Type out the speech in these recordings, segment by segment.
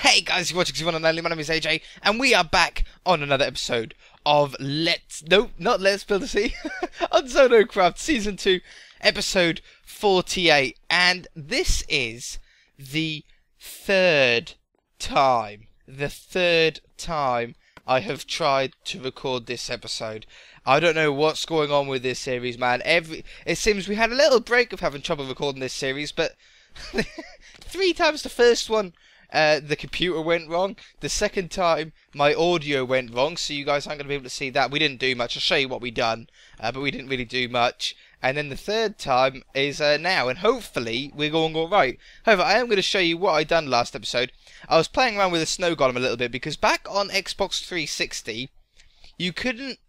Hey guys, you're watching one and only. My name is AJ, and we are back on another episode of not Let's Build a Sea, on ZONOCraft Season 2, Episode 48. And this is the third time I have tried to record this episode. I don't know what's going on with this series, man. It seems we had a little break of having trouble recording this series, but 3 times the first one, the computer went wrong. The second time, my audio went wrong, so you guys aren't going to be able to see that. We didn't do much. I'll show you what we done, but we didn't really do much. And then the third time is now, and hopefully we're going alright. However, I am going to show you what I done last episode. I was playing around with a snow golem a little bit, because back on Xbox 360, you couldn't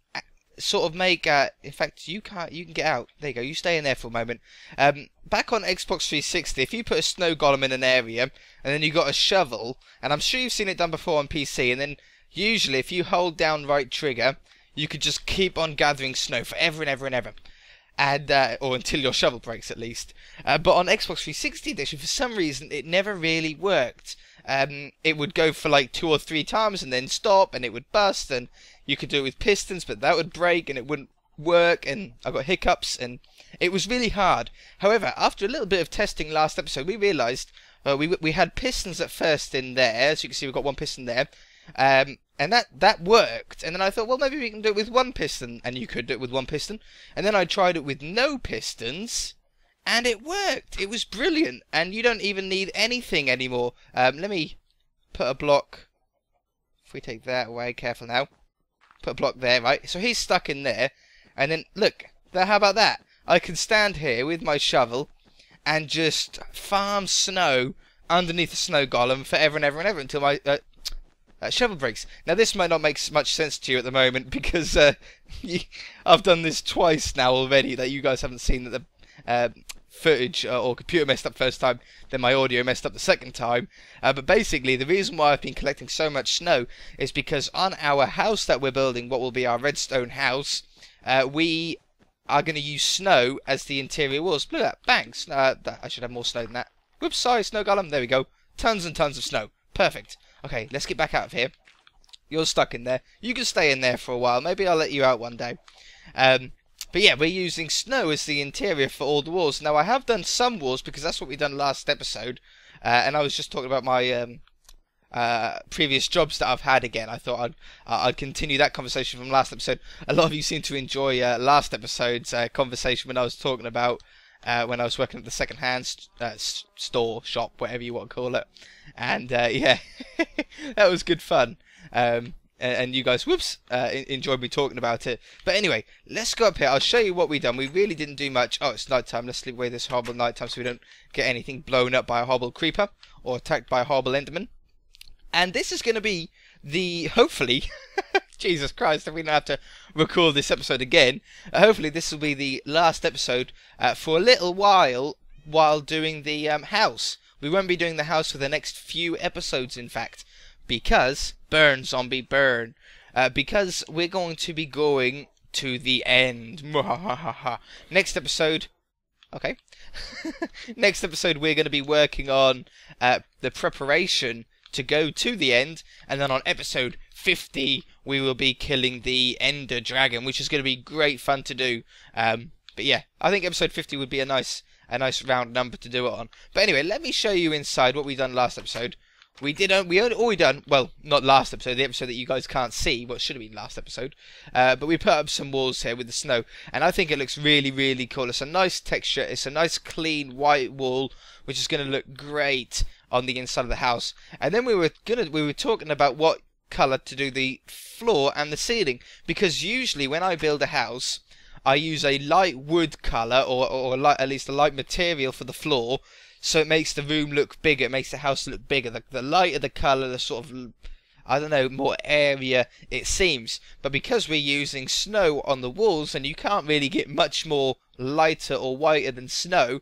sort of make, in fact, you can get out. There you go, you stay in there for a moment. Back on Xbox 360, if you put a snow golem in an area, and then you got a shovel, and I'm sure you've seen it done before on PC, and then usually if you hold down right trigger, you could just keep on gathering snow forever and ever and ever. And, or until your shovel breaks at least. But on Xbox 360 edition, for some reason, it never really worked. It would go for like 2 or 3 times and then stop, and it would bust, and you could do it with pistons, but that would break and it wouldn't work, and I got hiccups, and it was really hard. However, after a little bit of testing last episode, we realised we had pistons at first in there. As you can see, we've got 1 piston there. And that worked, and then I thought, well, maybe we can do it with 1 piston, and you could do it with 1 piston, and then I tried it with no pistons, and it worked. It was brilliant, and you don't even need anything anymore. Let me put a block. If we take that away, careful now. Put a block there, right? So he's stuck in there, and then look, how about that? I can stand here with my shovel and just farm snow underneath the snow golem forever and ever and ever until my shovel breaks. Now this might not make much sense to you at the moment, because I've done this twice now already that you guys haven't seen, that the footage or computer messed up first time, then my audio messed up the second time. But basically the reason why I've been collecting so much snow is because on our house that we're building, what will be our redstone house, we are going to use snow as the interior walls. Look at that, bangs. I should have more snow than that. Whoops, sorry, snow golem. There we go. Tons and tons of snow. Perfect. Okay, let's get back out of here. You're stuck in there. You can stay in there for a while. Maybe I'll let you out one day. But yeah, we're using snow as the interior for all the walls. Now, I have done some walls, because that's what we done last episode. And I was just talking about my previous jobs that I've had again. I thought I'd continue that conversation from last episode. A lot of you seem to enjoy last episode's conversation when I was talking about when I was working at the second-hand store, shop, whatever you want to call it. And yeah, that was good fun. And you guys, enjoyed me talking about it. But anyway, let's go up here. I'll show you what we've done. We really didn't do much. Oh, it's night time. Let's sleep away this horrible night time so we don't get anything blown up by a horrible creeper or attacked by a horrible enderman. And this is going to be hopefully, Jesus Christ, if we don't have to record this episode again, hopefully this will be the last episode for a little while doing the house. We won't be doing the house for the next few episodes, in fact, because, burn, zombie, burn, because we're going to be going to the end. Next episode, okay, next episode we're going to be working on the preparation to go to the end, and then on episode 50 we will be killing the Ender Dragon, which is going to be great fun to do. But yeah, I think episode 50 would be a nice round number to do it on. But anyway, let me show you inside what we done last episode. Well, not last episode, the episode that you guys can't see, what should have been last episode. But we put up some walls here with the snow, and I think it looks really, really cool. It's a nice texture. It's a nice clean white wall, which is going to look great on the inside of the house. And then we were talking about what colour to do the floor and the ceiling, because usually when I build a house, I use a light wood colour or at least a light material for the floor, so it makes the room look bigger, it makes the house look bigger. The lighter the colour, the sort of, I don't know, more area it seems. But because we're using snow on the walls, and you can't really get much more lighter or whiter than snow,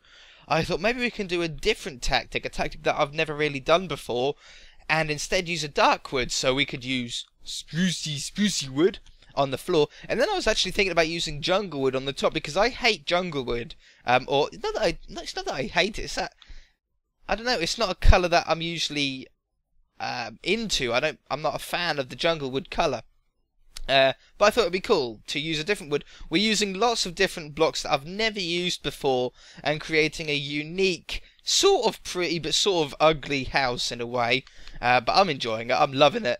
I thought maybe we can do a different tactic, a tactic that I've never really done before, and instead use a dark wood. So we could use sprucey wood on the floor, and then I was actually thinking about using jungle wood on the top, because I hate jungle wood. Or it's not that I hate it. It's that I don't know. It's not a colour that I'm usually into. I'm not a fan of the jungle wood colour. But I thought it'd be cool to use a different wood. We're using lots of different blocks that I've never used before and creating a unique, sort of pretty but sort of ugly house in a way. But I'm enjoying it. I'm loving it.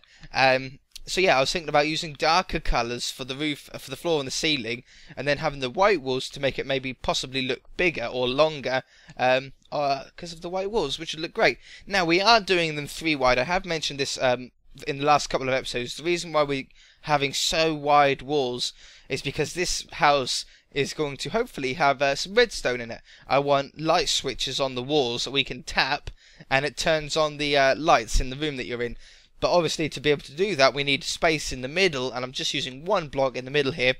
So yeah, I was thinking about using darker colours for the roof, for the floor and the ceiling, and then having the white walls to make it maybe possibly look bigger or longer because of the white walls, which would look great. Now, we are doing them 3 wide. I have mentioned this in the last couple of episodes. The reason why we're having so wide walls is because this house is going to hopefully have some redstone in it. I want light switches on the walls that we can tap, and it turns on the lights in the room that you're in. But obviously, to be able to do that, we need space in the middle, and I'm just using 1 block in the middle here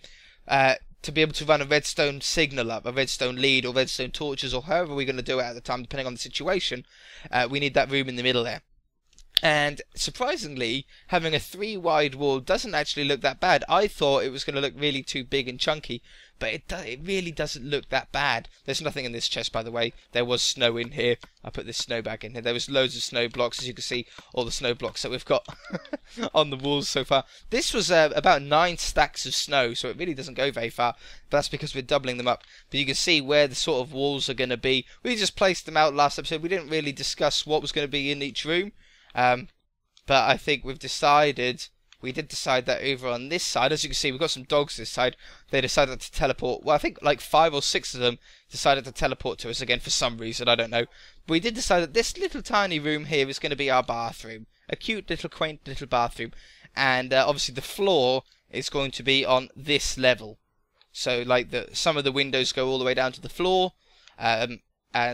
to be able to run a redstone signal up, a redstone lead, or redstone torches, or however we're going to do it at the time, depending on the situation. We need that room in the middle there. And surprisingly, having a 3 wide wall doesn't actually look that bad. I thought it was going to look really too big and chunky, but it really doesn't look that bad. There's nothing in this chest, by the way. There was snow in here. I put this snow back in here. There was loads of snow blocks, as you can see, all the snow blocks that we've got on the walls so far. This was about 9 stacks of snow, so it really doesn't go very far. But that's because we're doubling them up. But you can see where the sort of walls are going to be. We just placed them out last episode. We didn't really discuss what was going to be in each room. But I think we did decide that over on this side, as you can see, we've got some dogs this side. They decided to teleport. Well, I think like 5 or 6 of them decided to teleport to us again for some reason. I don't know. But we did decide that this little tiny room here is going to be our bathroom. A cute little quaint little bathroom. And obviously the floor is going to be on this level. So like some of the windows go all the way down to the floor. And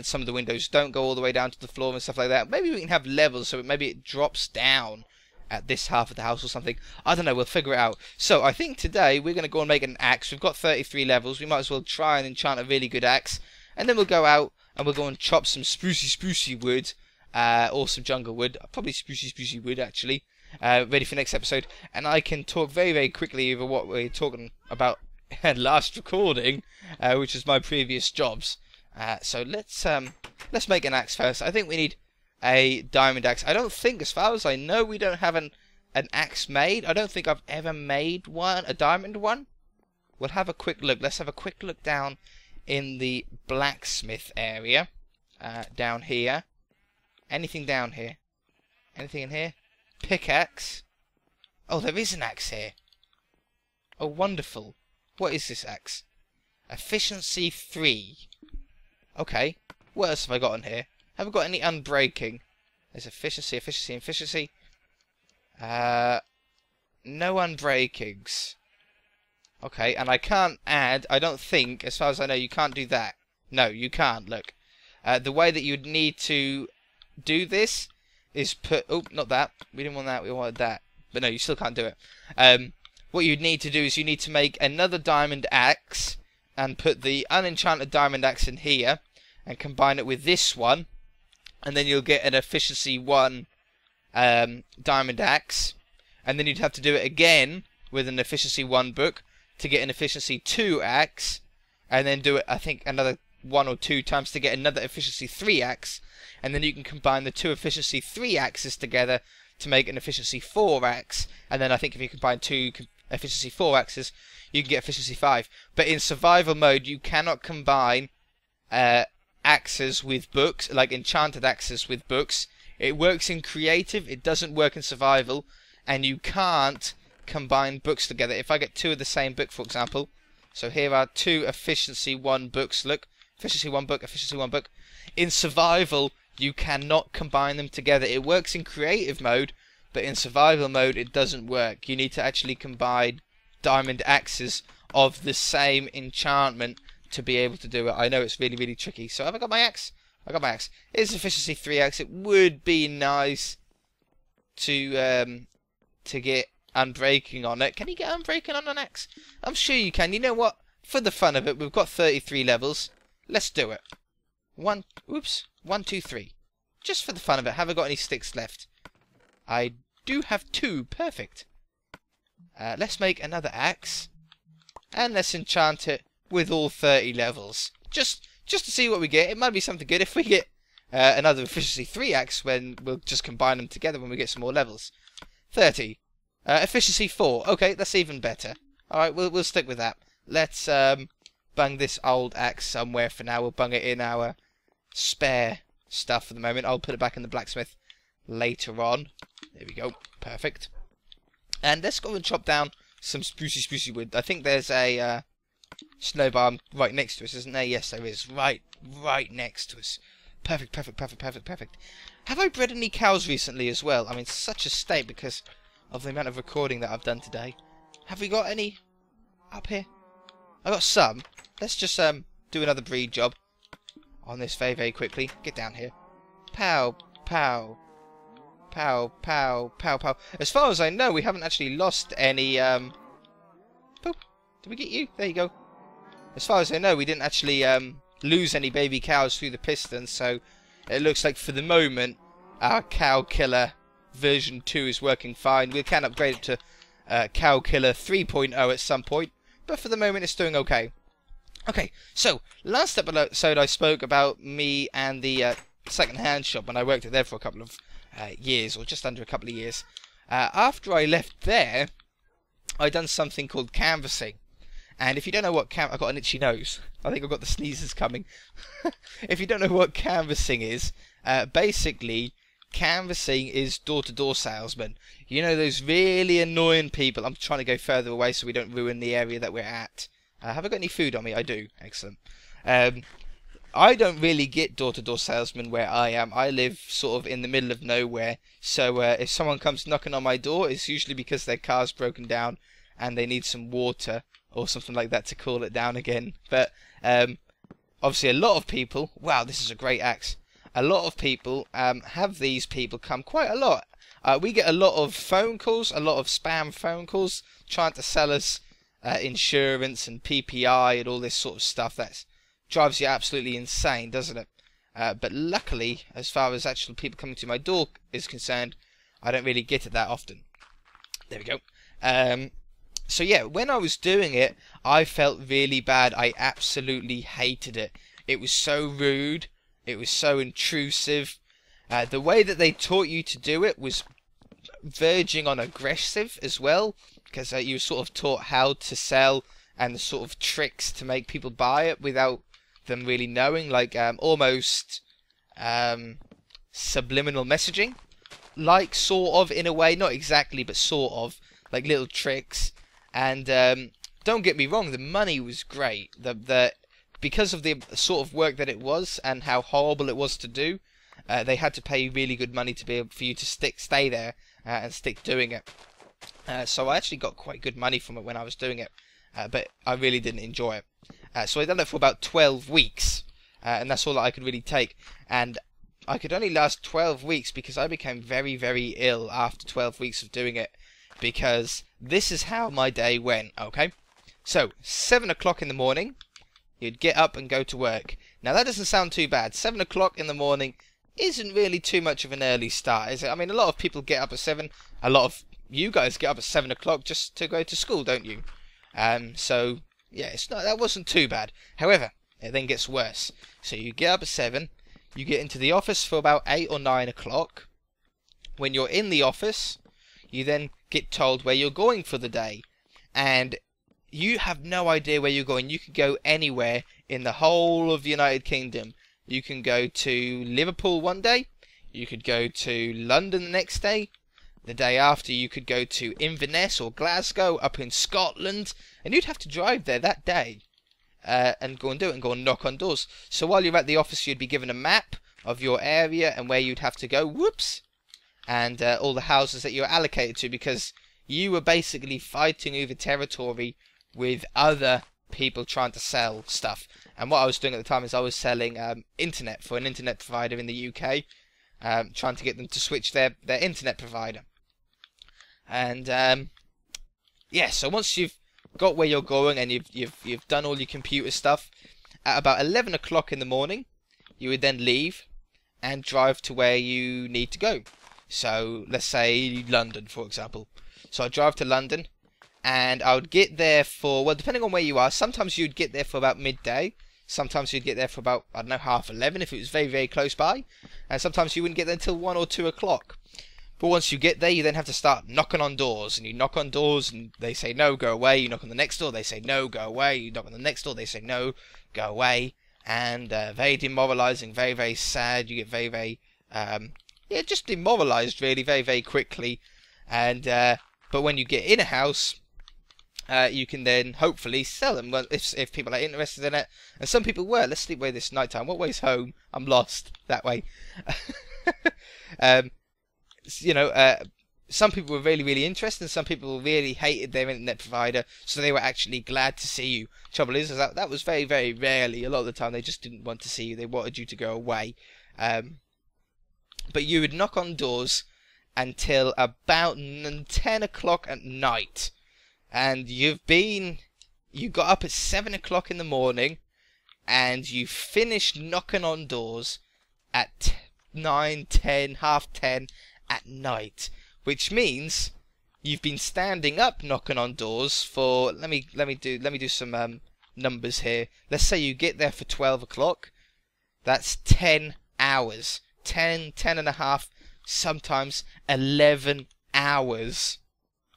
some of the windows don't go all the way down to the floor and stuff like that. Maybe we can have levels so maybe it drops down at this half of the house or something. I don't know, we'll figure it out. So I think today we're going to go and make an axe. We've got 33 levels. We might as well try and enchant a really good axe. And then we'll go out and we'll go and chop some sprucey wood. Or some jungle wood. Probably sprucey wood actually. Ready for next episode. And I can talk very, very quickly over what we're talking about last recording. Which is my previous jobs. So let's make an axe first. I think we need a diamond axe. I don't think, as far as I know, we don't have an axe made. I don't think I've ever made one, a diamond one. We'll have a quick look. Let's have a quick look down in the blacksmith area. Down here. Anything down here? Anything in here? Pickaxe. Oh, there is an axe here. Oh, wonderful. What is this axe? Efficiency 3. Okay, what else have I got on here? Haven't got any unbreaking. There's efficiency. No unbreakings. Okay, and I can't add, I don't think, as far as I know, you can't do that. No, you can't, look. The way that you'd need to do this is put... Oh, not that. We didn't want that, we wanted that. But no, you still can't do it. What you'd need to do is you need to make another diamond axe and put the unenchanted diamond axe in here and combine it with this one, and then you'll get an efficiency 1 diamond axe, and then you'd have to do it again with an efficiency 1 book to get an efficiency 2 axe, and then do it I think another 1 or 2 times to get another efficiency 3 axe, and then you can combine the 2 efficiency 3 axes together to make an efficiency 4 axe, and then I think if you combine 2 efficiency 4 axes you can get efficiency 5. But in survival mode, you cannot combine axes with books, like enchanted axes with books. It works in creative, it doesn't work in survival, and you can't combine books together. If I get 2 of the same book, for example, so here are 2 efficiency 1 books, look, efficiency 1 book, efficiency 1 book. In survival, you cannot combine them together. It works in creative mode, but in survival mode, it doesn't work. You need to actually combine diamond axes of the same enchantment to be able to do it. I know it's really, really tricky. So have I got my axe? I got my axe. It's efficiency 3 axe. It would be nice to get unbreaking on it. Can you get unbreaking on an axe? I'm sure you can. You know what? For the fun of it, we've got 33 levels. Let's do it. 1, 2, 3. Just for the fun of it. Have I got any sticks left? I do have 2. Perfect. Let's make another axe, and let's enchant it with all 30 levels. Just to see what we get. It might be something good. If we get another efficiency 3 axe when we'll just combine them together when we get some more levels. 30. Efficiency 4. Okay, that's even better. Alright, we'll stick with that. Let's bung this old axe somewhere for now. We'll bung it in our spare stuff for the moment. I'll put it back in the blacksmith later on. There we go. Perfect. And let's go and chop down some sprucey wood. I think there's a snow biome right next to us, isn't there? Yes, there is. Right next to us. Perfect. Have I bred any cows recently as well? I'm in such a state because of the amount of recording that I've done today. Have we got any up here? I got some. Let's just do another breed job on this very quickly. Get down here. Pow. As far as I know, we haven't actually lost any Boop. Did we get you? There you go. As far as I know, we didn't actually lose any baby cows through the pistons, so it looks like for the moment our cow killer version 2 is working fine. We can upgrade it to cow killer 3.0 at some point, but for the moment it's doing okay. Okay, so last episode I spoke about me and the second-hand shop when I worked there for a couple of years, or just under a couple of years. After I left there, I done something called canvassing. And if you don't know what I've got an itchy nose. I think I've got the sneezes coming. If you don't know what canvassing is, basically, canvassing is door-to-door salesmen. You know those really annoying people. I'm trying to go further away so we don't ruin the area that we're at. Have I got any food on me? I do. Excellent. I don't really get door-to-door salesmen where I am. I live sort of in the middle of nowhere. So if someone comes knocking on my door, it's usually because their car's broken down and they need some water or something like that to cool it down again. But obviously a lot of people... Wow, this is a great axe. A lot of people have these people come quite a lot. We get a lot of phone calls, a lot of spam phone calls, trying to sell us insurance and PPI and all this sort of stuff. That drives you absolutely insane, doesn't it? But luckily, as far as actual people coming to my door is concerned, I don't really get it that often. There we go. So yeah, when I was doing it, I felt really bad. I absolutely hated it. It was so rude. It was so intrusive. The way that they taught you to do it was verging on aggressive as well, because you were sort of taught how to sell and the sort of tricks to make people buy it without them really knowing, like almost subliminal messaging, like sort of in a way, not exactly, but sort of like little tricks. And don't get me wrong, the money was great. Because of the sort of work that it was and how horrible it was to do, they had to pay really good money to be able for you to stay there and stick doing it. So I actually got quite good money from it when I was doing it, but I really didn't enjoy it. So I done it for about 12 weeks, and that's all that I could really take. And I could only last 12 weeks because I became very, very ill after 12 weeks of doing it. Because this is how my day went, okay? So, 7 o'clock in the morning, you'd get up and go to work. Now that doesn't sound too bad. 7 o'clock in the morning isn't really too much of an early start, is it? I mean, a lot of people get up at 7. A lot of you guys get up at 7 o'clock just to go to school, don't you? So, yeah, that wasn't too bad. However, it then gets worse. So you get up at 7, you get into the office for about 8 or 9 o'clock. When you're in the office, you then get told where you're going for the day, and you have no idea where you're going. You could go anywhere in the whole of the United Kingdom. You can go to Liverpool one day, you could go to London the next day, the day after you could go to Inverness or Glasgow up in Scotland, and you'd have to drive there that day and go and do it and go and knock on doors. So while you're at the office, you'd be given a map of your area and where you'd have to go. Whoops! And all the houses that you were allocated to, because you were basically fighting over territory with other people trying to sell stuff. And what I was doing at the time is I was selling internet for an internet provider in the UK, trying to get them to switch their internet provider. And yeah, so once you've got where you're going and you've done all your computer stuff, at about 11 o'clock in the morning, you would then leave and drive to where you need to go. So, let's say London, for example. So I'd drive to London, and I would get there for, well, depending on where you are, sometimes you'd get there for about midday, Sometimes you'd get there for about, I don't know, 11:30 if it was very, very close by. And sometimes you wouldn't get there until 1 or 2 o'clock. But once you get there, you then have to start knocking on doors. And you knock on doors and they say no, go away. You knock on the next door, they say no, go away. You knock on the next door, they say no, go away. And very demoralising, very, very sad. You get very, very, yeah, just demoralised really, very, very quickly. And but when you get in a house, you can then hopefully sell them if people are interested in it. And some people were. Let's sleep away this night time. What way's home? I'm lost. That way. You know, some people were really, really interested, and some people really hated their internet provider, so they were actually glad to see you. Trouble is that was very, very rarely. A lot of the time, they just didn't want to see you. They wanted you to go away. But you would knock on doors until about 10 o'clock at night, and you got up at 7 o'clock in the morning, and you finished knocking on doors at 9, 10, half 10 at night, which means you've been standing up knocking on doors for, let me do some numbers here. Let's say you get there for 12 o'clock. That's 10 hours. 10 and a half, sometimes 11 hours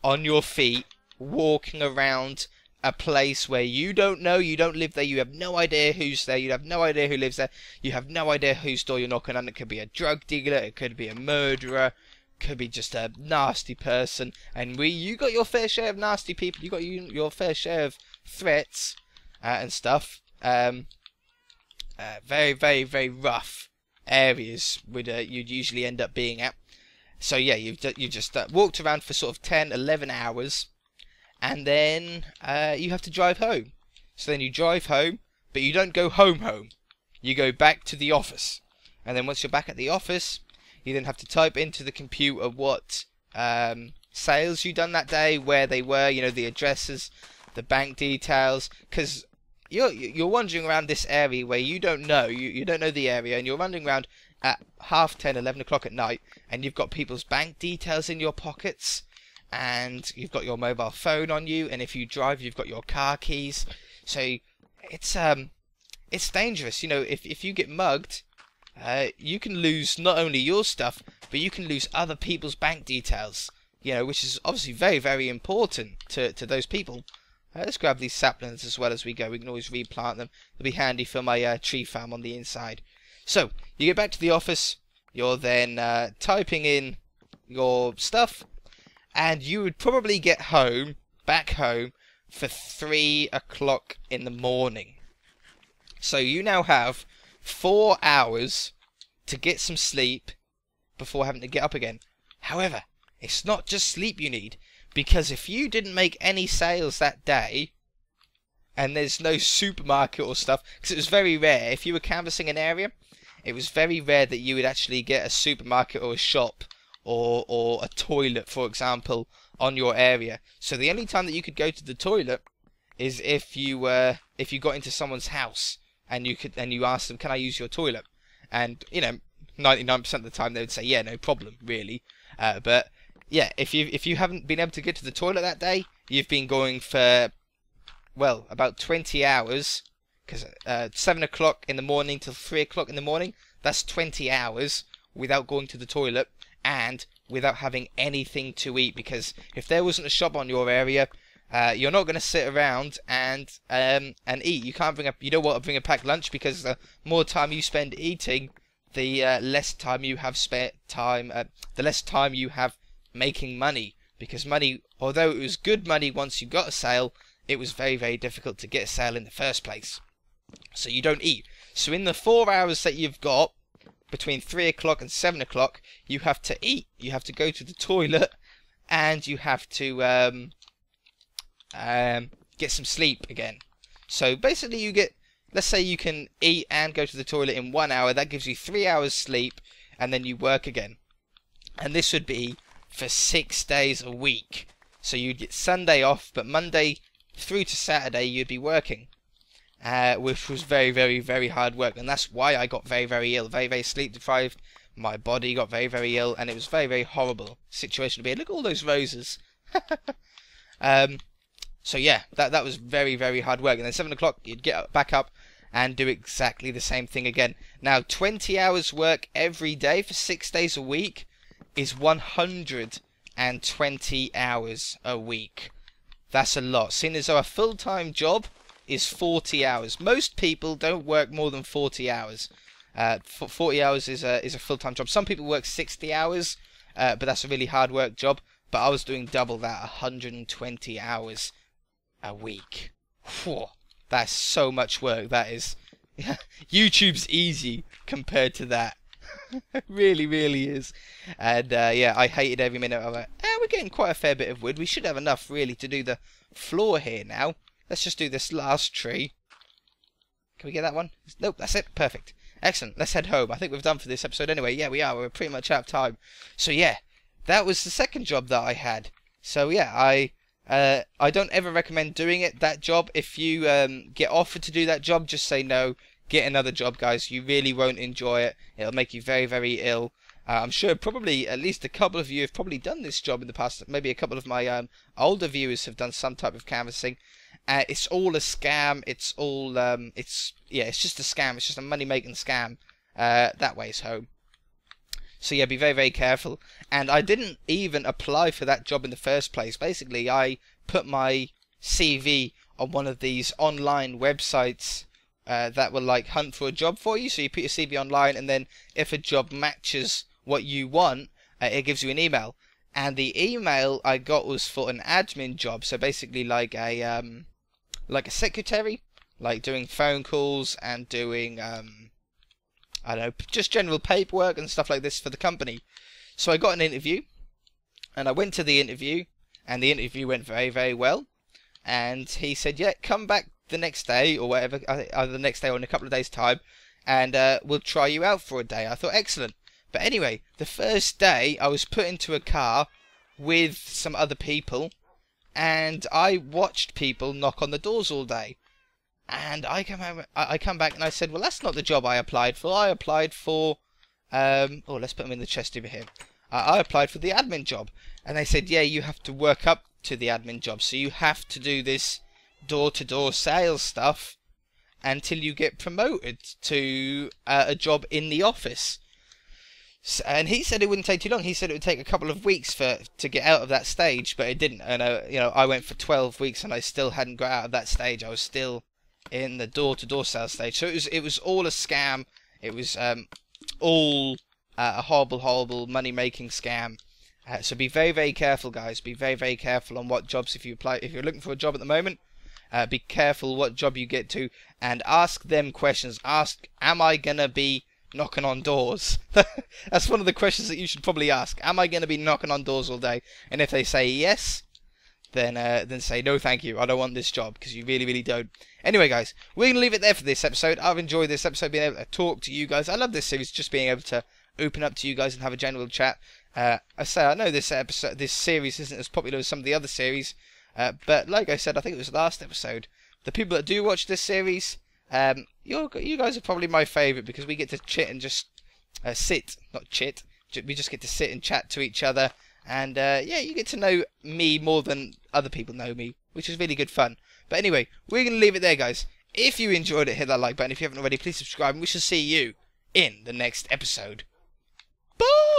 on your feet walking around a place where you don't know, you don't live there, you have no idea who's there, you have no idea who lives there, you have no idea whose door you're knocking on. It could be a drug dealer, it could be a murderer, it could be just a nasty person, and you got your fair share of nasty people, you got your fair share of threats and stuff. Very, very, very rough areas you'd usually end up being at. So yeah, you've just walked around for sort of 10, 11 hours. And then you have to drive home. So then you drive home, but you don't go home. You go back to the office. And then once you're back at the office, you then have to type into the computer what sales you done that day, where they were, you know, the addresses, the bank details. Because you're wandering around this area where you don't know. You don't know the area, and you're wandering around at half 10, 11 o'clock at night, and you've got people's bank details in your pockets. And you've got your mobile phone on you, and if you drive, you've got your car keys. So it's dangerous. You know, if you get mugged, you can lose not only your stuff, but you can lose other people's bank details. You know, which is obviously very, very important to those people. Let's grab these saplings as well as we go. We can always replant them. They'll be handy for my tree farm on the inside. So you get back to the office. You're then typing in your stuff. And you would probably get back home, for 3 o'clock in the morning. So you now have 4 hours to get some sleep before having to get up again. However, it's not just sleep you need, because if you didn't make any sales that day, and there's no supermarket or stuff, because it was very rare, if you were canvassing an area, it was very rare that you would actually get a supermarket or a shop or a toilet, for example, on your area. So the only time that you could go to the toilet is if you got into someone's house and you asked them, "Can I use your toilet?" And you know, 99% of the time they would say, "Yeah, no problem," really. But yeah, if you haven't been able to get to the toilet that day, you've been going for, well, about 20 hours. Because 7 o'clock in the morning till 3 o'clock in the morning, that's 20 hours without going to the toilet. And without having anything to eat, because if there wasn't a shop on your area, you're not going to sit around and eat. You can't you don't want to bring a packed lunch, because the more time you spend eating, the less time you have the less time you have making money. Because money, although it was good money once you got a sale, it was very, very difficult to get a sale in the first place. So you don't eat. So in the 4 hours that you've got between 3 o'clock and 7 o'clock, you have to eat. You have to go to the toilet, and you have to get some sleep again. So basically you get, let's say you can eat and go to the toilet in 1 hour. That gives you 3 hours sleep, and then you work again. And this would be for 6 days a week. So you'd get Sunday off, but Monday through to Saturday you'd be working. Which was very, very, very hard work, and that's why I got very, very ill, very, very sleep deprived. My body got very, very ill, and it was very, very horrible situation to be in. Look at all those roses. So yeah, that was very, very hard work. And then 7 o'clock, you'd get back up, and do exactly the same thing again. Now, 20 hours work every day for 6 days a week is 120 hours a week. That's a lot. Seeing as though a full-time job is 40 hours. Most people don't work more than 40 hours. 40 hours is a full-time job. Some people work 60 hours, but that's a really hard work job. But I was doing double that, 120 hours a week. Whew, that's so much work. That is. YouTube's easy compared to that. It really, really is. And yeah, I hated every minute of it. We're getting quite a fair bit of wood. We should have enough, really, to do the floor here now. Let's just do this last tree. Can we get that one? Nope, that's it. Perfect. Excellent. Let's head home. I think we've done for this episode anyway. Yeah, we are. We're pretty much out of time. So yeah, that was the second job that I had. So yeah, I don't ever recommend doing it, that job. If you get offered to do that job, just say no. Get another job, guys. You really won't enjoy it. It'll make you very, very ill. I'm sure probably at least a couple of you have probably done this job in the past. Maybe a couple of my older viewers have done some type of canvassing. It's all a scam. It's all it's just a scam. It's just a money-making scam. That way's home. So yeah, be very, very careful. And I didn't even apply for that job in the first place. Basically, I put my CV on one of these online websites that will like hunt for a job for you. So you put your CV online, and then if a job matches what you want, it gives you an email. And the email I got was for an admin job. So basically, like a secretary, like doing phone calls and doing I don't know, just general paperwork and stuff like this for the company. So I got an interview, and I went to the interview, and the interview went very, very well. And he said, yeah, come back the next day or whatever, either the next day or in a couple of days' time, and we'll try you out for a day. I thought, excellent. But anyway, the first day I was put into a car with some other people, and I watched people knock on the doors all day. And I come back and I said, well, that's not the job I applied for. I applied for, let's put them in the chest over here. I applied for the admin job. And they said, yeah, you have to work up to the admin job. So you have to do this door-to-door sales stuff until you get promoted to a job in the office. And he said it wouldn't take too long. He said it would take a couple of weeks to get out of that stage, but it didn't. And I went for 12 weeks and I still hadn't got out of that stage. I was still in the door-to-door sales stage. So it was all a scam. It was all a horrible, horrible money-making scam. So be very, very careful, guys. Be very, very careful on what jobs, if you're looking for a job at the moment, be careful what job you get to, and ask them questions. Ask, am I gonna be knocking on doors? That's one of the questions that you should probably ask. Am I gonna be knocking on doors all day? And if they say yes, then say no, thank you. I don't want this job, because you really, really don't. Anyway, guys, we're gonna leave it there for this episode. I've enjoyed this episode, being able to talk to you guys. I love this series, just being able to open up to you guys and have a general chat. I know this series isn't as popular as some of the other series, but like I said, I think it was last episode, the people that do watch this series, you guys are probably my favourite, because we get to chit and just we just get to sit and chat to each other, and yeah, you get to know me more than other people know me, which is really good fun. But anyway, we're going to leave it there, guys. If you enjoyed it, hit that like button. If you haven't already, please subscribe, and we shall see you in the next episode. Bye!